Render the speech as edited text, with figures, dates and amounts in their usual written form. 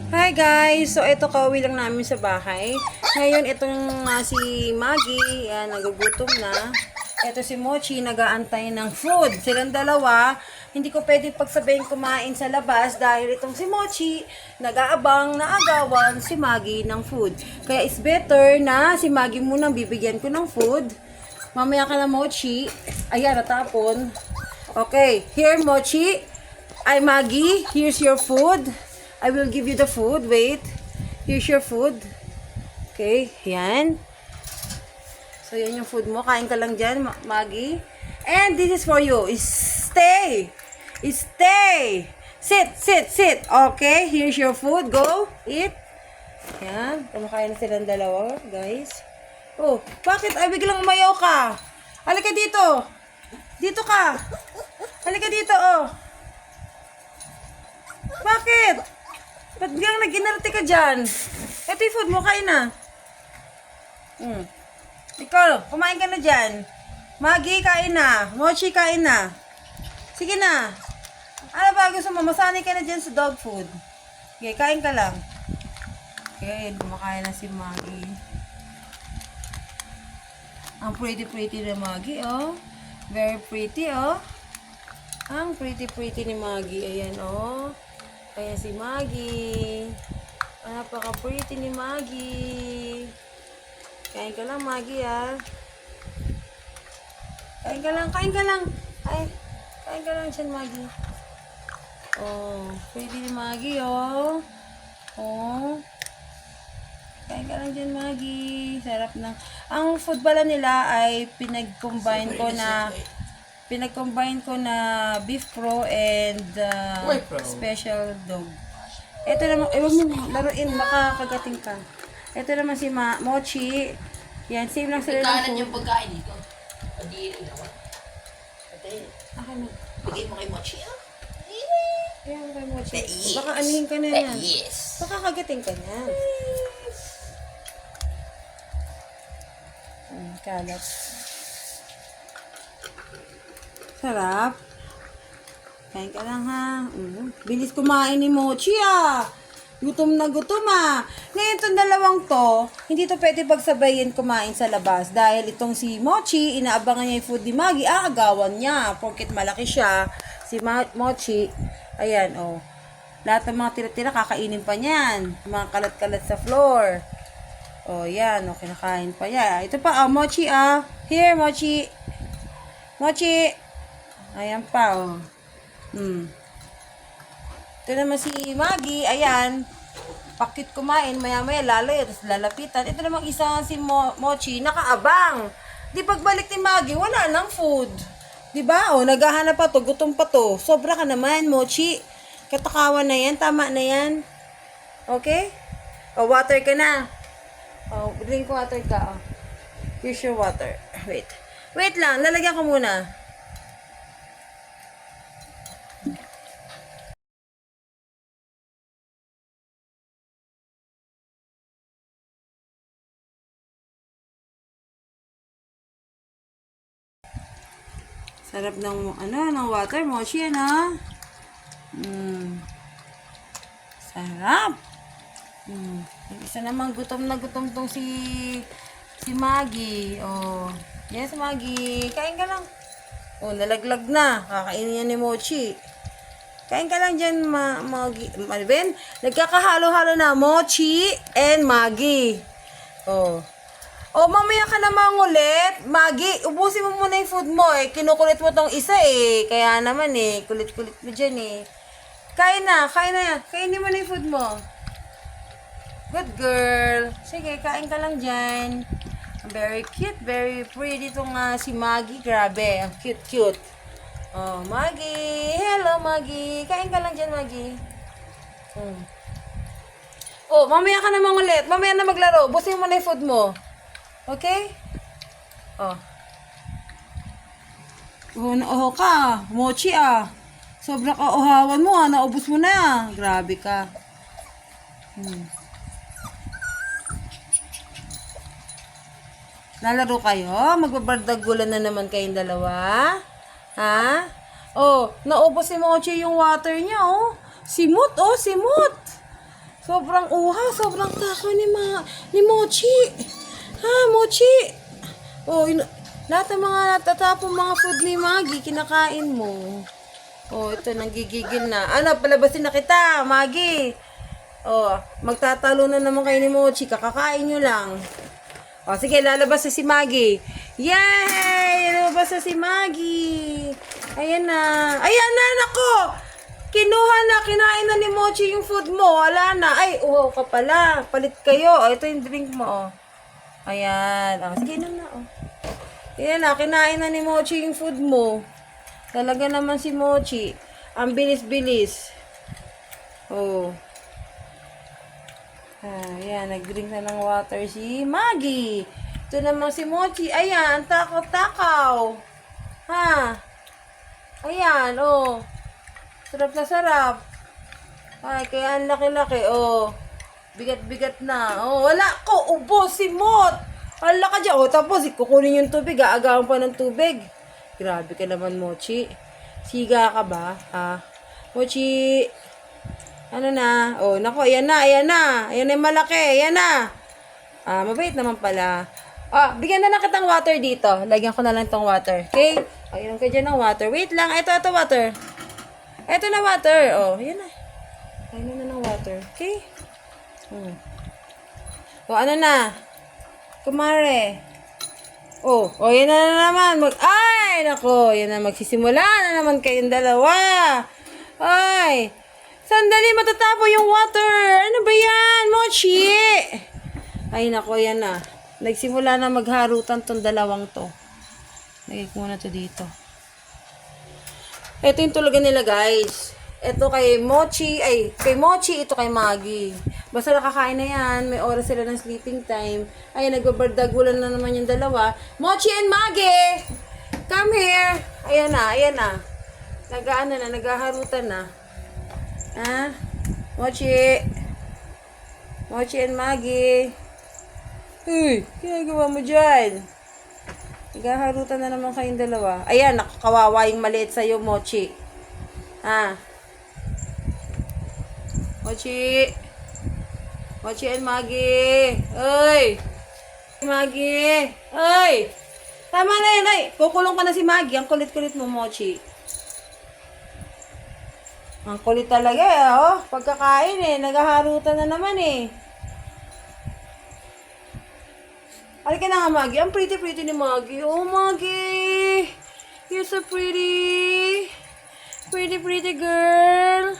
Hi guys! So, ito kauwi lang namin sa bahay. Ngayon, itong si Maggie, yan, nagugutom na. Ito si Mochi, nag-aantay ng food. Silang dalawa, hindi ko pwede pagsabihin kumain sa labas dahil itong si Mochi, nag-aabang na agawan si Maggie ng food. Kaya it's better na si Maggie muna bibigyan ko ng food. Mamaya ka na, Mochi. Ayan, natapon. Okay, here Mochi. Ay, Maggie, here's your food. I will give you the food. Wait. Here's your food. Okay, yan. So, yan yung food mo. Kain ka lang dyan, Maggie. And this is for you. Stay. Stay. Sit. Okay, here's your food. Go. Eat. Yan. Kumakain na silang dalawa, guys. Oh, bakit? Ay, biglang umayaw ka. Halika dito. Dito ka. Halika dito, oh. Bakit? Ba't biglang nag-inarte ka dyan? Ito yung food mo, kain na. Ikaw, kumain ka na dyan. Maggie, kain na. Mochi, kain na. Sige na. Ano ba gusto mo? Masanay ka na dyan sa dog food. Okay, kain ka lang. Okay, kumakain na si Maggie. Ang pretty na Maggie, oh. Very pretty, oh. Ang pretty ni Maggie. Ayan, oh. Ayan si Maggie. Napaka-pretty ni Maggie. Kain ka lang, Maggie, ah. Kain ka lang. Ay, kain ka lang dyan, Maggie. Oh, pretty ni Maggie, oh. Oh. Kain ka lang dyan, Maggie. Sarap na. Ang food pala nila ay pinag-combine ko na beef pro and special dog. Ito naman, ewan mo, laruin, makakagating ka. Ito naman si Mochi. Yan, same lang sila ng Kanan yung food. pagkain dito. Padi rin ako. Patay. Ako na. Bigay mo kay Mochi, ah. Ayan kay Mochi. Yes. Baka anihin ka na yan. Yes. Baka kagating ka na. Kalat. Sarap. Kain ka lang, ha. Bilis kumain ni Mochi, ah. Gutom na gutom, ah. Ngayon itong dalawang to, hindi to pwede pagsabayin kumain sa labas. Dahil itong si Mochi, inaabangan niya yung food ni Maggie, agawan niya. Porket malaki siya, si Mochi, ayan, oh. Lahat ng mga tira-tira, kakainin pa niyan. Mga kalat-kalat sa floor. Oh, yan, oh, kinakain pa yan. Ito pa, oh, Mochi, ah. Here, Mochi. Mochi. Ayan pa, oh. Ito naman si Maggie, ayan. Pakit kumain, maya-maya lalo, tapos lalapitan. Ito namang isa si Mochi, nakaabang. Di pagbalik ni Maggie, wala nang food. Di ba? O, naghahanap pa to, gutom pa to. Sobra ka naman, Mochi. Katakawan na yan, tama na yan. Okay? O, water ka na. O, drink water ka, o. Here's your water. Wait. Wait lang, lalagyan ko muna. Sarap ng, ng water, Mochi, ano? Sarap. Isa naman gutom na gutom tong si Maggie. Oh. Yes, Maggie. Kain ka lang. Oh, nalaglag na. Kakainin yan ni Mochi. Kain ka lang dyan, Maggie. Ben, nagkakahalo-halo na Mochi and Maggie. Oh. Oh, mamaya ka naman ulit. Maggie, ubusin mo muna yung food mo eh. Kinukulit mo tong isa eh. Kaya naman eh, kulit-kulit mo dyan eh. Kain na. Kainin mo na yung food mo. Good girl. Sige, kain ka lang dyan. Very cute, very pretty itong si Maggie. Grabe, ang cute. Oh, Maggie. Hello, Maggie. Kain ka lang dyan, Maggie. Oh, mamaya ka naman ulit. Mamaya na maglaro. Ubusin mo na yung food mo. Okay? Oh. Nauho ka. Mochi, ah. Sobrang kauhawan mo, ah. Naubos mo na, ah. Grabe ka. Lalaro kayo? Magbabardagulan na naman kayong dalawa? Ha? Oh, naubos si Mochi yung water niya, oh. Simot, oh. Simot. Sobrang sobrang takaw ni Mochi. Ha, Mochi? Oh, lahat ng mga natatapong mga food ni Maggie, kinakain mo. Oh, ito, nanggigigil na. Ano, palabasin na kita, Maggie. Oh, magtatalo na naman kayo ni Mochi. Kakakain nyo lang. Oh, sige, lalabas na si Maggie. Yay! Lalabas na si Maggie. Ayan na. Ayan na, nako! Kinuha na, kinain na ni Mochi yung food mo. Wala na. Ay, uhaw ka pala. Palit kayo. Oh, ito yung drink mo, oh. Ayan. Oh, sige na na, oh. Ayan na, kinain na ni Mochi yung food mo. Talaga naman si Mochi. Ang bilis-bilis. Oh. Ayan, nag-drink na ng water si Maggie. Ito naman si Mochi. Ayan, takaw-takaw. Ha? Ayan, oh. Sarap na sarap. Ay, kaya ang laki-laki, oh. Bigat-bigat na. Oh, wala ko. Ubos si Mot. Hala ka dyan. Oh, tapos, kukunin yung tubig. Aagawan pa ng tubig. Grabe ka naman, Mochi. Siga ka ba? Ha? Mochi. Ano na? Oh, nako, ayan na, ayan na. Ayan na yung malaki, ayan na. Mabait naman pala. Bigyan na lang kitang water dito. Lagyan ko na lang tong water. Okay? Ayun ka dyan ng water. Wait lang, ito water. Ito na water. Oh, ayan na. Ayun na ng water. Okay? O, ano na? Kumare. Oh, yan na naman. Ay, nako. Yan na, magsisimula na naman kayong dalawa. Ay, sandali, matatapo yung water. Ano ba yan, Mochi? Ay, nako, yan na. Nagsimula na magharutan tong dalawang to. Lagay ko muna to dito. Ito yung tulugan nila, guys. Ito kay Mochi, ito kay Maggie. Basta nakakain na yan, may oras sila ng sleeping time. Ay, nagbabardagulan na naman yung dalawa. Mochi and Maggie! Come here! Ayan na. Naghaharutan na. Ha? Mochi and Maggie. Uy, ginagawa mo dyan? Naghaharutan na naman kayong dalawa. Ayan, nakakawawa yung maliit sa'yo, Mochi. Ha? Mochi and Maggie. Oy! Maggie. Oy! Tama na yun, ay. Kukulong ka na si Maggie. Ang kulit-kulit mo, Mochi. Ang kulit talaga eh, oh. Pagkakain eh. Naghaharutan na naman eh. Halika na nga, Maggie. Ang pretty-pretty ni Maggie. Oh, Maggie! You're so pretty. Pretty girl.